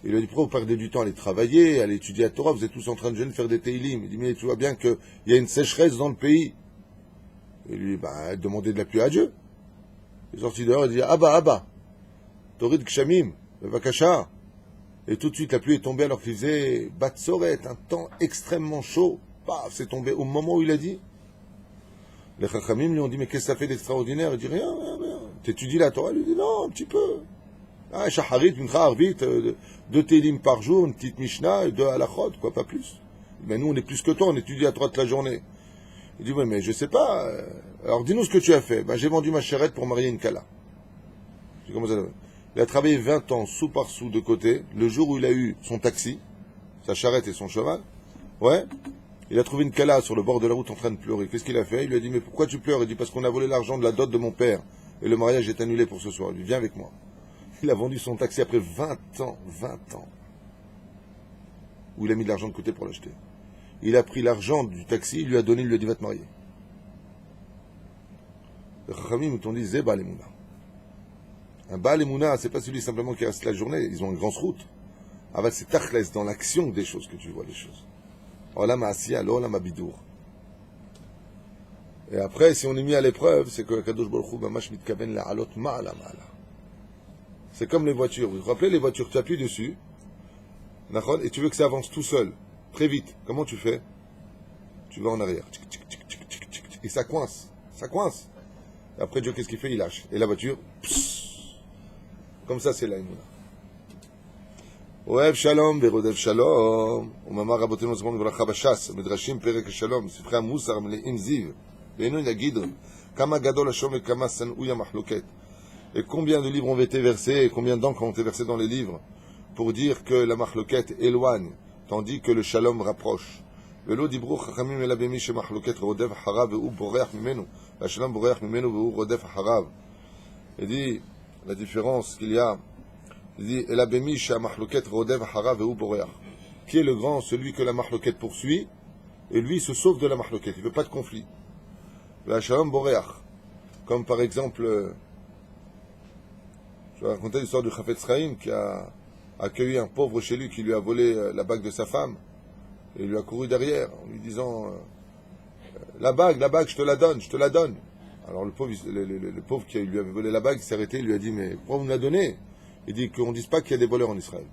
Il a dit pourquoi vous perdez du temps à aller travailler, à aller étudier la Torah, vous êtes tous en train de jeûner, faire des teilim. Il dit mais tu vois bien qu'il y a une sécheresse dans le pays. Et lui, demandez de la pluie à Dieu. Il est sorti dehors, il dit Abba, Torid Kshamim, Vakasha. Et tout de suite la pluie est tombée alors qu'il faisait Batsoret, un temps extrêmement chaud. Paf, c'est tombé au moment où il a dit. Les Chachamim lui ont dit mais qu'est-ce que ça fait d'extraordinaire? Il dit rien. T'étudies la Torah? Il lui dit non, un petit peu. Shaharit, Mincha, Arvit, 2 télim par jour, une petite Mishnah et 2 halachot, quoi, pas plus. Mais nous on est plus que toi, on étudie la Torah toute la journée. Il dit, oui, mais je sais pas. Alors, dis-nous ce que tu as fait. J'ai vendu ma charrette pour marier une Kala. Il a travaillé 20 ans, sou par sou de côté. Le jour où il a eu son taxi, sa charrette et son cheval, ouais, il a trouvé une Kala sur le bord de la route en train de pleurer. Qu'est-ce qu'il a fait? Il lui a dit, mais pourquoi tu pleures? Il dit, parce qu'on a volé l'argent de la dot de mon père. Et le mariage est annulé pour ce soir. Il dit, viens avec moi. Il a vendu son taxi après 20 ans. Où il a mis de l'argent de côté pour l'acheter. Il a pris l'argent du taxi, il lui a donné, il lui a dit va te marier. Les Chachamim t'ont dit Zeba l'Emouna. Un Baal Emouna, c'est pas celui simplement qui reste la journée, ils ont une grande route. Aval, c'est tachles, dans l'action des choses que tu vois les choses. Olam Asiya, l'Olam Abidour. Et après, si on est mis à l'épreuve, c'est que Kadosh Baruch Hu, Mamash Mitkaven La'alot Ma'ala Ma'ala. C'est comme les voitures. Vous vous rappelez, les voitures, tu appuies dessus, et tu veux que ça avance tout seul, très vite. Comment tu fais? Tu vas en arrière. Et ça coince. Ça coince. Et après, Dieu, qu'est-ce qu'il fait? Il lâche. Et la voiture, comme ça, c'est là, אוהב שלום ורודף שלום, ומאמר רבותינו זכרון לברכה בש"ס, מדרשים פרק השלום, ספרי המוסר מלאים זיו, ואינו יגידו, כמה גדול השום וכמה שנאוי המחלוקת. Et combien de livres ont été versés, et combien d'encre ont été versés dans les livres, pour dire que la mahloket éloigne, tandis que le shalom rapproche. ולא דיברו חכמים אלא במי שמחלוקת רודף אחריו והוא בורח ממנו, והשלום בורח ממנו והוא רודף אחריו. Il dit, la différence qu'il y a, il dit, et la bémiche à mahloket rodev harav ou boreach. Qui est le grand? Celui que la mahloket poursuit, et lui se sauve de la mahloket. Il ne veut pas de conflit. La shalom boreach. Comme par exemple, je vais raconter l'histoire du Chafetz Chaim qui a accueilli un pauvre chez lui qui lui a volé la bague de sa femme, et il lui a couru derrière, en lui disant, la bague, je te la donne, je te la donne. Alors le pauvre qui lui avait volé la bague, il s'est arrêté, il lui a dit, mais pourquoi vous me la donnez? Il dit qu'on ne dise pas qu'il y a des voleurs en Israël.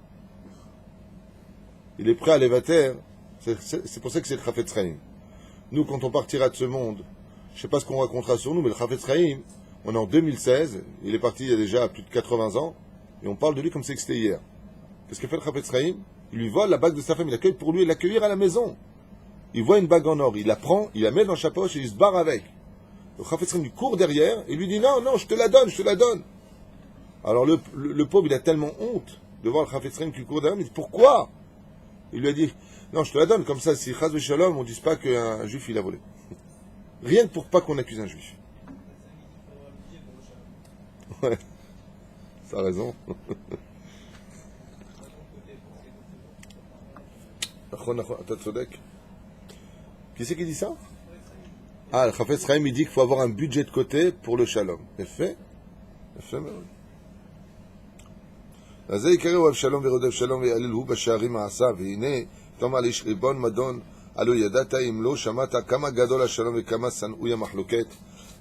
Il est prêt à l'évater. C'est pour ça que c'est le Chafetz Chaim. Nous, quand on partira de ce monde, je ne sais pas ce qu'on racontera sur nous, mais le Chafetz Chaim, on est en 2016, il est parti il y a déjà plus de 80 ans, et on parle de lui comme si c'était hier. Qu'est-ce que fait le Chafetz Chaim? Il lui vole la bague de sa femme, il accueille pour lui l'accueillir à la maison. Il voit une bague en or, il la prend, il la met dans sa poche et il se barre avec. Le Chafetz Chaim lui court derrière et lui dit non, je te la donne, je te la donne. Alors le pauvre, il a tellement honte de voir le Chafetz Chaim qui court derrière, mais il dit pourquoi? Il lui a dit, non, je te la donne, comme ça, si Chaz Shalom, on ne dise pas qu'un juif, il a volé. Rien que pour pas qu'on accuse un juif. Ouais, ça a raison. Qui c'est qui dit ça? Ah, le Chafetz Chaim, il dit qu'il faut avoir un budget de côté pour le Shalom. Effet, mais oui. אז זה יקרא אוהב שלום ורודף שלום ויעלל הוא בשערים מעשיו והנה תאמר לאיש ריבון מדון הלא ידעת אם לא שמעת כמה גדול השלום וכמה שנאוי המחלוקת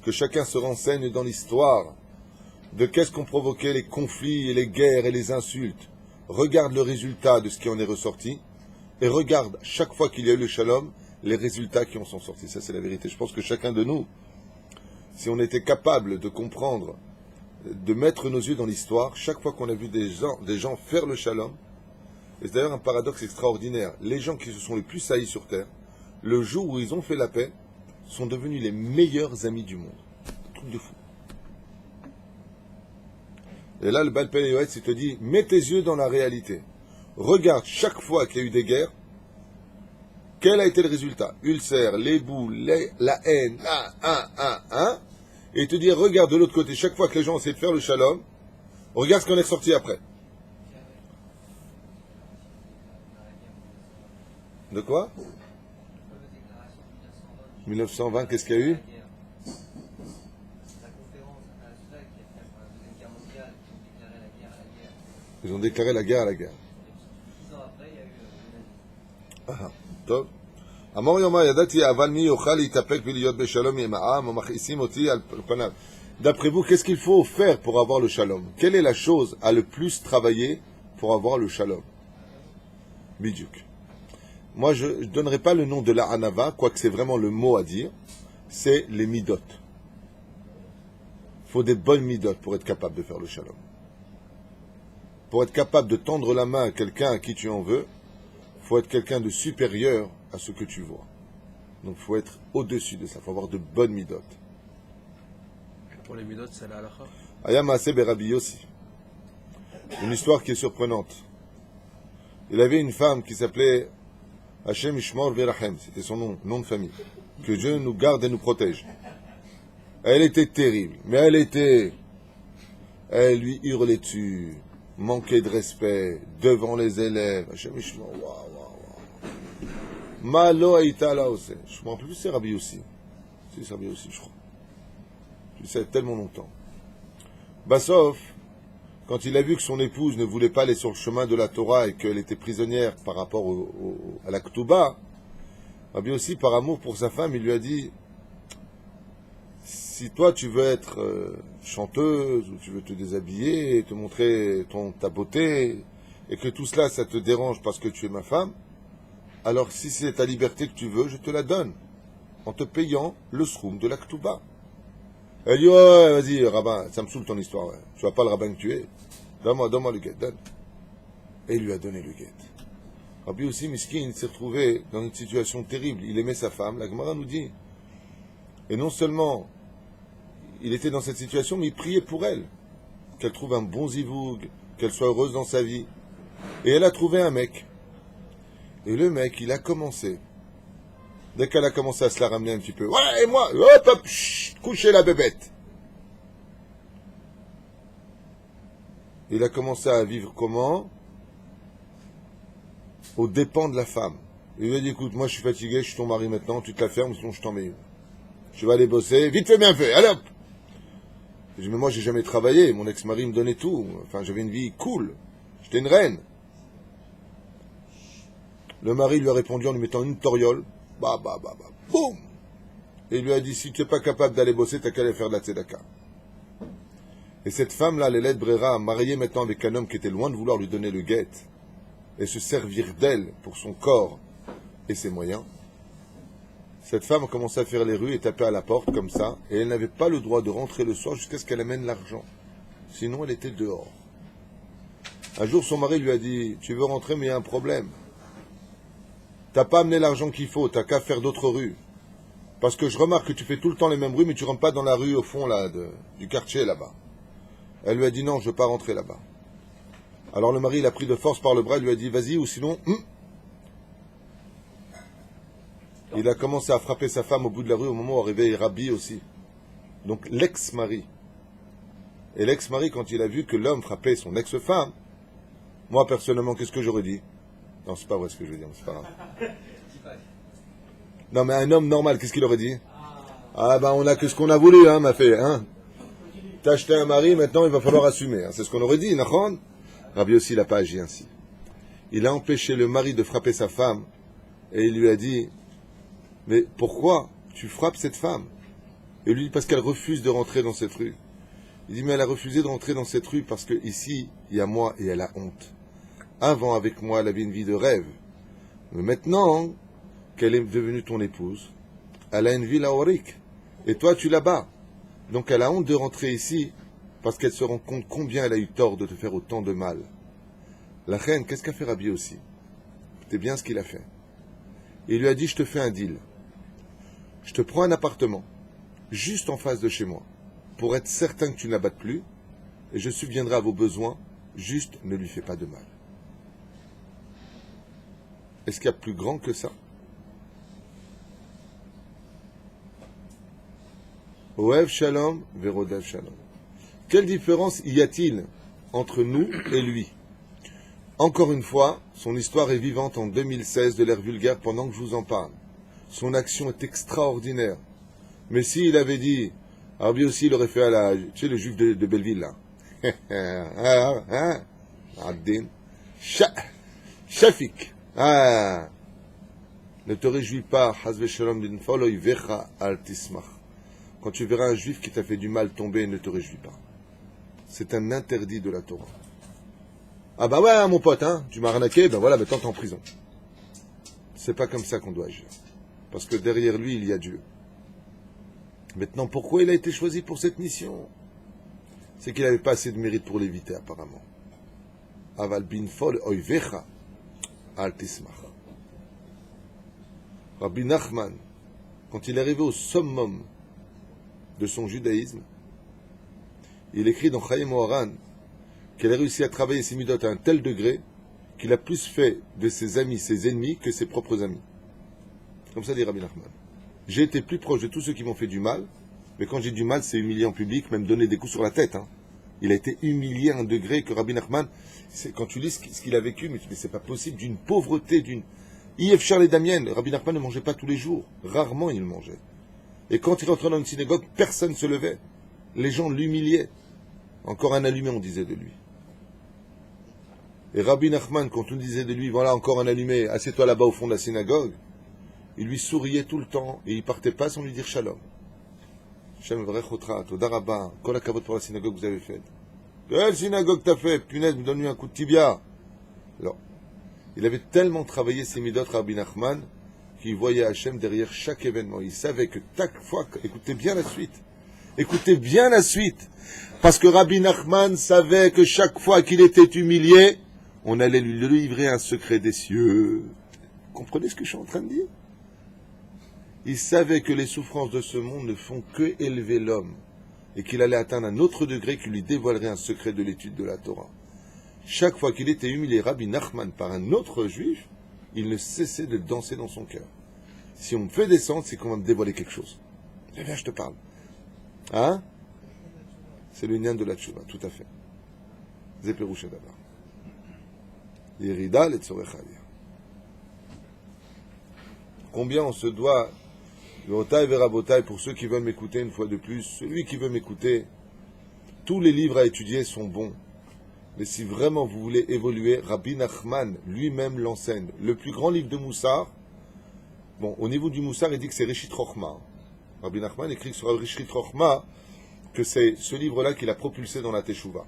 que chacun se renseigne dans l'histoire de qu'est-ce qu'ont provoqué les conflits et les guerres et les insultes. Regarde le résultat de ce qui en est ressorti et regarde chaque fois qu'il y a eu le shalom les résultats qui en sont sortis. Ça c'est la vérité. Je pense que chacun de nous, si on était capable de comprendre, de mettre nos yeux dans l'histoire, chaque fois qu'on a vu des gens faire le shalom, et c'est d'ailleurs un paradoxe extraordinaire, les gens qui se sont les plus haïs sur terre, le jour où ils ont fait la paix, sont devenus les meilleurs amis du monde. Un truc de fou. Et là, le Baal Pele Yoetz, il te dit, mets tes yeux dans la réalité. Regarde chaque fois qu'il y a eu des guerres, quel a été le résultat? Ulcère, les boules, la haine, et il te dit, regarde de l'autre côté, chaque fois que les gens essaient de faire le shalom, regarde ce qu'on est sorti après. De quoi? 1920, qu'est-ce qu'il y a eu? Ils ont déclaré la guerre à la guerre. Ah, top. אמור יומא ידעתי אבל מי יוכל להתאפק ולהיות בשלום עם העם ומכעיסים אותי על פניו. D'après vous, qu'est-ce qu'il faut faire pour avoir le shalom? Quelle est la chose à le plus travailler pour avoir le shalom? Bidjouk. Moi, je ne donnerai pas le nom de la hanava, quoique c'est vraiment le mot à dire, c'est les midot. Il faut des bonnes midot pour être capable de faire le shalom. Pour être capable de tendre la main à quelqu'un à qui tu en veux, il faut être quelqu'un de supérieur à ce que tu vois. Donc il faut être au-dessus de ça, il faut avoir de bonnes midot. Pour les midot, c'est la halakha. Aya Maaseh Berabi Yossi. Une histoire qui est surprenante. Il avait une femme qui s'appelait Hashem Ishmor Verachem, c'était son nom de famille. Que Dieu nous garde et nous protège. Elle était terrible, mais elle lui hurlait dessus, manquait de respect, devant les élèves. Hashem Ishmor, waouh. Malo Aïta Laose. Je me rappelle plus, c'est Rabbi aussi. C'est Rabbi aussi, je crois. Je sais tellement longtemps. Bassof, quand il a vu que son épouse ne voulait pas aller sur le chemin de la Torah et qu'elle était prisonnière par rapport à la Ketouba, Rabbi aussi, par amour pour sa femme, il lui a dit, si toi tu veux être chanteuse, ou tu veux te déshabiller, et te montrer ta beauté, et que tout cela, ça te dérange parce que tu es ma femme, alors si c'est ta liberté que tu veux, je te la donne, en te payant le sroum de la Ketouba. Elle dit, ouais, vas-y, rabbin, ça me saoule ton histoire, ouais. Tu vois pas le rabbin que tu es. Donne-moi le guet, donne. Et il lui a donné le guet. Rabbi aussi, Miskin, s'est retrouvé dans une situation terrible. Il aimait sa femme, la Gemara nous dit. Et non seulement il était dans cette situation, mais il priait pour elle. Qu'elle trouve un bon zivoug, qu'elle soit heureuse dans sa vie. Et elle a trouvé un mec. Et le mec, il a commencé. Dès qu'elle a commencé à se la ramener un petit peu, ouais, et moi, hop, hop, chut, couchez la bébête. Il a commencé à vivre comment? Aux dépens de la femme. Il lui a dit, écoute, moi je suis fatigué, je suis ton mari maintenant, tu te la fermes, sinon je t'en mets une. Je vais aller bosser, vite fait, bien fait, allez hop. Je dis, mais moi j'ai jamais travaillé, mon ex-mari me donnait tout, enfin j'avais une vie cool, j'étais une reine. Le mari lui a répondu en lui mettant une toriole, boum. Et il lui a dit, si tu n'es pas capable d'aller bosser, t'as qu'à aller faire de la tzedaka. Et cette femme-là, Lélet Brera, mariée maintenant avec un homme qui était loin de vouloir lui donner le guet, et se servir d'elle pour son corps et ses moyens, cette femme a commencé à faire les rues et taper à la porte comme ça, et elle n'avait pas le droit de rentrer le soir jusqu'à ce qu'elle amène l'argent. Sinon, elle était dehors. Un jour, son mari lui a dit, tu veux rentrer, mais il y a un problème. T'as pas amené l'argent qu'il faut, t'as qu'à faire d'autres rues. Parce que je remarque que tu fais tout le temps les mêmes rues, mais tu rentres pas dans la rue au fond là, du quartier là-bas. Elle lui a dit non, je veux pas rentrer là-bas. Alors le mari l'a pris de force par le bras, il lui a dit vas-y ou sinon... Il a commencé à frapper sa femme au bout de la rue au moment où arrivait Rabbi aussi. Donc l'ex-mari. Et l'ex-mari, quand il a vu que l'homme frappait son ex-femme, moi personnellement, qu'est-ce que j'aurais dit? Non, c'est pas vrai ce que je veux dire, mais c'est pas grave. Non, mais un homme normal, qu'est-ce qu'il aurait dit? Ah ben on a que ce qu'on a voulu, hein, m'a fait, hein. T'as acheté un mari, maintenant il va falloir assumer. Hein. C'est ce qu'on aurait dit, Nachon. Rabbi aussi, il n'a pas agi ainsi. Il a empêché le mari de frapper sa femme et il lui a dit, mais pourquoi tu frappes cette femme? Et lui dit, parce qu'elle refuse de rentrer dans cette rue. Il dit, mais elle a refusé de rentrer dans cette rue parce que ici, il y a moi et elle a honte. Avant, avec moi, elle avait une vie de rêve. Mais maintenant qu'elle est devenue ton épouse, elle a une vie laorique. Et toi, tu la bats. Donc elle a honte de rentrer ici parce qu'elle se rend compte combien elle a eu tort de te faire autant de mal. La reine, qu'est-ce qu'a fait Rabbi aussi? C'était bien ce qu'il a fait. Il lui a dit, je te fais un deal. Je te prends un appartement, juste en face de chez moi, pour être certain que tu ne la battes plus, et je subviendrai à vos besoins, juste ne lui fais pas de mal. Est-ce qu'il y a plus grand que ça? Oev Shalom, Verodev Shalom. Quelle différence y a-t-il entre nous et lui? Encore une fois, son histoire est vivante en 2016 de l'ère vulgaire pendant que je vous en parle. Son action est extraordinaire. Mais s'il avait dit, Rabbi aussi, il aurait fait à la... Tu sais, le juif de Belleville, là. Abdin. Shafik. Ne te réjouis pas, Hazve Shalom bin Foloi Vecha al Tismach. Quand tu verras un juif qui t'a fait du mal tomber, ne te réjouis pas. C'est un interdit de la Torah. Ah bah ouais, mon pote, hein, tu m'as arnaqué, ben voilà, maintenant t'es en prison. C'est pas comme ça qu'on doit agir. Parce que derrière lui, il y a Dieu. Maintenant, pourquoi il a été choisi pour cette mission? C'est qu'il n'avait pas assez de mérite pour l'éviter, apparemment. Aval bin fol oivecha al tismach. Rabbi Nachman, quand il est arrivé au summum de son judaïsme, il écrit dans Chaim Oharan qu'il a réussi à travailler ses midot à un tel degré qu'il a plus fait de ses amis, ses ennemis, que ses propres amis. Comme ça dit Rabbi Nachman. J'ai été plus proche de tous ceux qui m'ont fait du mal, mais quand j'ai du mal, c'est humilié en public, même donner des coups sur la tête. Hein. Il a été humilié à un degré que Rabbi Nachman, quand tu lis ce qu'il a vécu, mais c'est pas possible, d'une pauvreté, d'une... Yves Charles et Damien, Rabbi Nachman ne mangeait pas tous les jours. Rarement il mangeait. Et quand il rentrait dans une synagogue, personne ne se levait. Les gens l'humiliaient. Encore un allumé, on disait de lui. Et Rabbi Nachman, quand on disait de lui, voilà encore un allumé, assieds-toi là-bas au fond de la synagogue, il lui souriait tout le temps et il partait pas sans lui dire shalom. Shem Vrechotra, Toda Rabba, Kol HaKavod pour la synagogue que vous avez faite. Quelle synagogue t'as fait? Punaise, me donne-lui un coup de tibia. Alors, il avait tellement travaillé ses midot, Rabbi Nachman, qu'il voyait Hachem derrière chaque événement. Il savait que chaque fois, écoutez bien la suite. Écoutez bien la suite. Parce que Rabbi Nachman savait que chaque fois qu'il était humilié, on allait lui livrer un secret des cieux. Vous comprenez ce que je suis en train de dire? Il savait que les souffrances de ce monde ne font que élever l'homme et qu'il allait atteindre un autre degré qui lui dévoilerait un secret de l'étude de la Torah. Chaque fois qu'il était humilié, Rabbi Nachman, par un autre juif, il ne cessait de danser dans son cœur. Si on me fait descendre, c'est qu'on va me dévoiler quelque chose. Eh bien, je te parle. Hein? C'est le nyan de la tchouva, tout à fait. Zeperouché d'abord. Yerida le tzorechalia. Combien on se doit, Verotai Verabotai, pour ceux qui veulent m'écouter une fois de plus, celui qui veut m'écouter, tous les livres à étudier sont bons. Mais si vraiment vous voulez évoluer, Rabbi Nachman lui-même l'enseigne. Le plus grand livre de Moussar, bon, au niveau du Moussar, il dit que c'est Reshit Chochma. Rabbi Nachman écrit sur Reshit Chochma que c'est ce livre-là qu'il a propulsé dans la Teshuvah,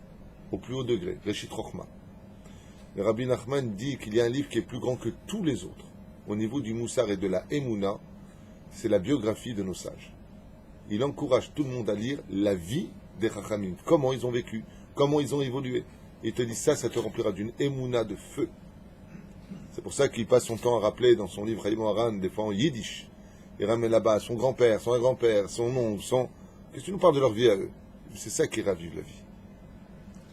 au plus haut degré, Reshit Chochma. Et Rabbi Nachman dit qu'il y a un livre qui est plus grand que tous les autres. Au niveau du Moussar et de la Emouna, c'est la biographie de nos sages. Il encourage tout le monde à lire la vie des Chachamim, comment ils ont vécu, comment ils ont évolué. Il te dit ça te remplira d'une Emouna de feu. C'est pour ça qu'il passe son temps à rappeler dans son livre Haïm Haran, des fois en yiddish. Il ramène là-bas son grand-père, son grand-père, son oncle, son... Qu'est-ce que tu nous parles de leur vie à eux? C'est ça qui ravive la vie.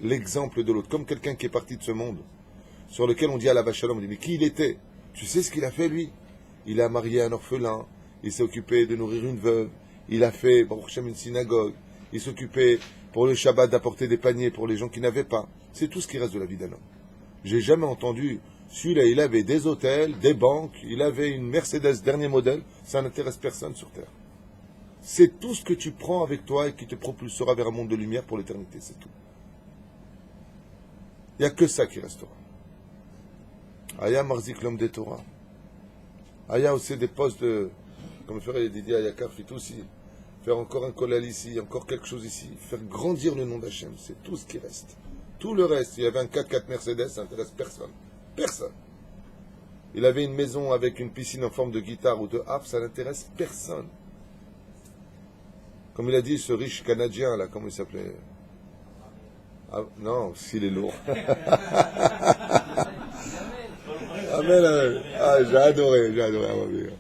L'exemple de l'autre, comme quelqu'un qui est parti de ce monde, sur lequel on dit à la Vachalom, on dit, mais qui il était? Tu sais ce qu'il a fait, lui? Il a marié un orphelin, il s'est occupé de nourrir une veuve, il a fait, pour une synagogue, il s'occupait pour le Shabbat d'apporter des paniers pour les gens qui n'avaient pas. C'est tout ce qui reste de la vie d'un homme. J'ai jamais entendu, celui-là, il avait des hôtels, des banques, il avait une Mercedes dernier modèle, ça n'intéresse personne sur Terre. C'est tout ce que tu prends avec toi et qui te propulsera vers un monde de lumière pour l'éternité, c'est tout. Il n'y a que ça qui restera. Aya Marzik, l'homme des Torah. Aya aussi des postes de, comme ferait Didier Ayakar, fit aussi, faire encore un collal ici, encore quelque chose ici, faire grandir le nom d'Hachem, c'est tout ce qui reste. Tout le reste, il y avait un 4x4 Mercedes, ça n'intéresse personne. Personne. Il avait une maison avec une piscine en forme de guitare ou de harpe, ça n'intéresse personne. Comme il a dit, ce riche Canadien, là, comment il s'appelait? Ah, non, s'il est lourd. Amen, amen. Ah, j'ai adoré Abraham Meir.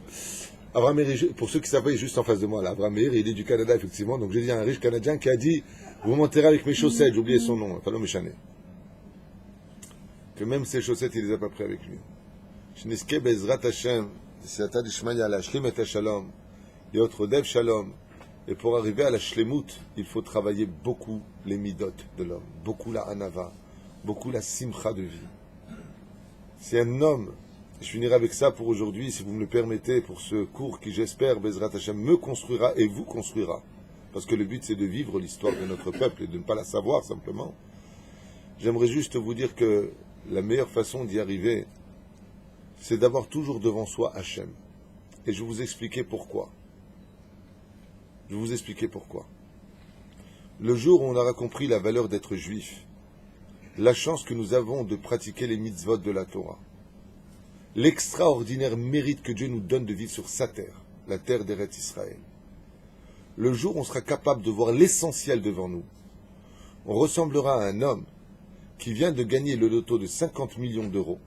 Abraham Meir, pour ceux qui savent, il est juste en face de moi, là. Abraham Meir, il est du Canada, effectivement. Donc j'ai dit à un riche Canadien qui a dit, vous m'enterrez avec mes chaussettes, j'ai oublié son nom, Fallon Méchané. Que même ses chaussettes, il les a pas pris avec lui. Shneske Bezrat Hashem, Siata Dishmaya, la Shlim et Shalom, et autre Dev Shalom. Et pour arriver à la Shlemut, il faut travailler beaucoup les midot de l'homme, beaucoup la Hanava, beaucoup la Simcha de vie. C'est un homme, je finirai avec ça pour aujourd'hui, si vous me le permettez, pour ce cours qui, j'espère, Bezrat Hashem, me construira et vous construira. Parce que le but, c'est de vivre l'histoire de notre peuple et de ne pas la savoir, simplement. J'aimerais juste vous dire que la meilleure façon d'y arriver, c'est d'avoir toujours devant soi Hachem. Et je vais vous expliquer pourquoi. Je vais vous expliquer pourquoi. Le jour où on aura compris la valeur d'être juif, la chance que nous avons de pratiquer les mitzvot de la Torah, l'extraordinaire mérite que Dieu nous donne de vivre sur sa terre, la terre d'Eretz Israël. Le jour où on sera capable de voir l'essentiel devant nous, on ressemblera à un homme qui vient de gagner le loto de 50 millions d'euros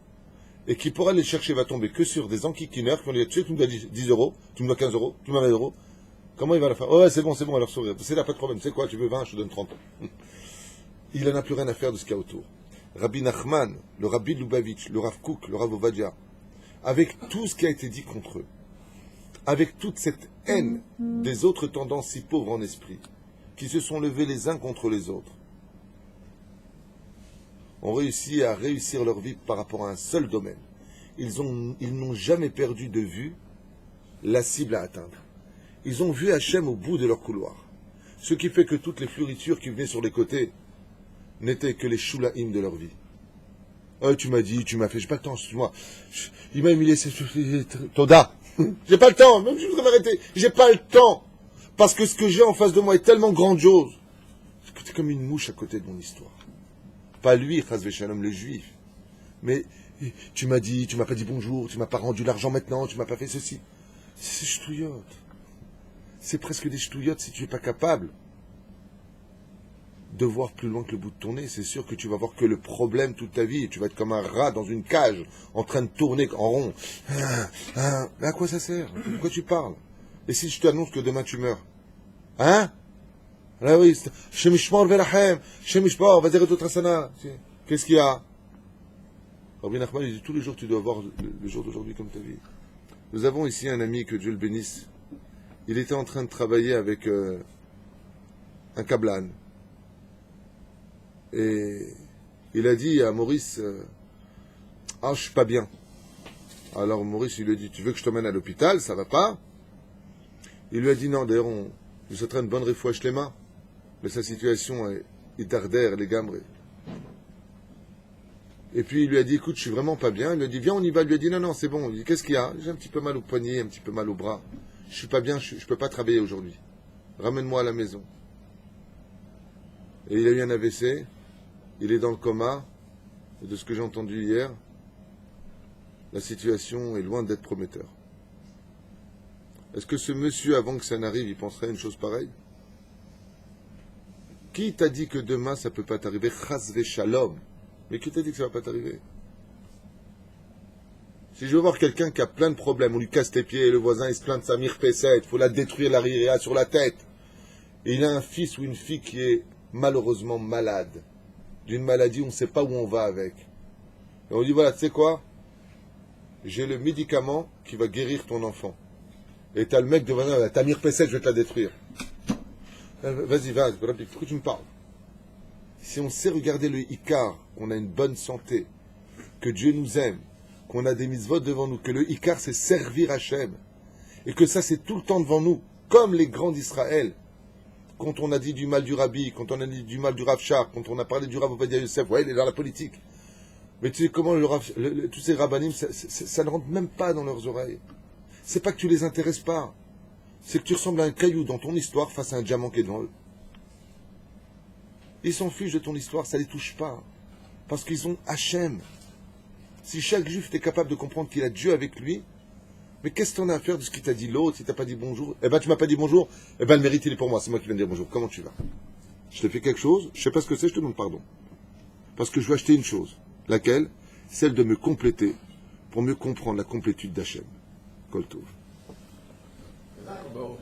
et qui pourra les chercher, va tomber que sur des enquiquineurs qui vont lui dire, tu sais, tu me dois 10 euros, tu me dois 15 euros, tu me dois 20 euros. Comment il va la faire? Oh ouais, c'est bon, alors sourire. C'est là, pas de problème. C'est quoi? Tu veux 20, je te donne 30. Il n'en a plus rien à faire de ce qu'il y a autour. Rabbi Nachman, le Rabbi Lubavitch, le Rav Kook, le Rav Ovadia, avec tout ce qui a été dit contre eux, avec toute cette haine des autres tendances si pauvres en esprit, qui se sont levés les uns contre les autres, ont réussi à réussir leur vie par rapport à un seul domaine. Ils n'ont jamais perdu de vue la cible à atteindre. Ils ont vu Hachem au bout de leur couloir. Ce qui fait que toutes les fioritures qui venaient sur les côtés n'étaient que les shulaim de leur vie. Tu m'as dit, tu m'as fait, j'ai pas le temps, excuse-moi. Il m'a humilié, c'est... Toda. J'ai pas le temps, même si je voudrais m'arrêter. J'ai pas le temps. Parce que ce que j'ai en face de moi est tellement grandiose. Que t'es comme une mouche à côté de mon histoire. Pas lui, Chas Veshalom, le juif. Mais tu m'as dit, tu m'as pas dit bonjour, tu m'as pas rendu l'argent maintenant, tu m'as pas fait ceci. C'est ch'touillotte. C'est presque des ch'touillottes si tu es pas capable de voir plus loin que le bout de ton nez. C'est sûr que tu vas voir que le problème toute ta vie et tu vas être comme un rat dans une cage en train de tourner en rond. Mais à quoi ça sert? De quoi tu parles? Et si je t'annonce que demain tu meurs? Hein? Là oui, Shemishmor Verachem, Shemishmor, vas-y, Retotrasana. Qu'est-ce qu'il y a? Rabbi Nachman, il dit tous les jours tu dois voir le jour d'aujourd'hui comme ta vie. Nous avons ici un ami, que Dieu le bénisse. Il était en train de travailler avec un kablan. Et il a dit à Maurice, je suis pas bien. Alors Maurice, il lui a dit, tu veux que je t'emmène à l'hôpital, ça va pas? Il lui a dit non, d'ailleurs, on lui souhaiterait une bonne refouache les mains. Mais sa situation est itardère, les gambrés. Et puis il lui a dit, écoute, je suis vraiment pas bien. Il lui a dit, viens, on y va. Il lui a dit, non, c'est bon. Il dit, qu'est-ce qu'il y a? J'ai un petit peu mal au poignet, un petit peu mal au bras. Je suis pas bien, je peux pas travailler aujourd'hui. Ramène-moi à la maison. Et il a eu un AVC. Il est dans le coma. Et de ce que j'ai entendu hier, la situation est loin d'être prometteur. Est-ce que ce monsieur, avant que ça n'arrive, il penserait à une chose pareille? Qui t'a dit que demain ça peut pas t'arriver? Chas v'shalom. Mais qui t'a dit que ça va pas t'arriver? Si je veux voir quelqu'un qui a plein de problèmes, on lui casse les pieds, le voisin il se plaint de sa mirpesset, il faut la détruire la riria sur la tête. Et il a un fils ou une fille qui est malheureusement malade, d'une maladie où on ne sait pas où on va avec. Et on dit voilà, tu sais quoi? J'ai le médicament qui va guérir ton enfant. Et t'as le mec devant ta mirpesset, je vais te la détruire. Vas-y, pourquoi tu me parles? Si on sait regarder le Icar, qu'on a une bonne santé, que Dieu nous aime, qu'on a des mitzvot devant nous, que le Icar c'est servir Hachem, et que ça c'est tout le temps devant nous, comme les grands d'Israël. Quand on a dit du mal du Rabbi, quand on a dit du mal du Rav Shach, quand on a parlé du Rav Ovadia Yosef, ouais, il est dans la politique. Mais tu sais comment tous ces rabbanim, ça ne rentre même pas dans leurs oreilles. C'est pas que tu les intéresses pas, c'est que tu ressembles à un caillou dans ton histoire face à un diamant qui est devant eux. Ils s'en fichent de ton histoire, ça les touche pas. Parce qu'ils ont Hachem. Si chaque juif était capable de comprendre qu'il a Dieu avec lui, mais qu'est-ce que t'en as à faire de ce qu'il t'a dit l'autre, si t'as pas dit bonjour? Eh ben tu m'as pas dit bonjour, eh ben le mérite il est pour moi, c'est moi qui viens de dire bonjour. Comment tu vas? Je t'ai fait quelque chose, je sais pas ce que c'est, je te demande pardon. Parce que je veux acheter une chose. Laquelle? Celle de me compléter, pour mieux comprendre la complétude d'Hachem. Kol Tov. Bon.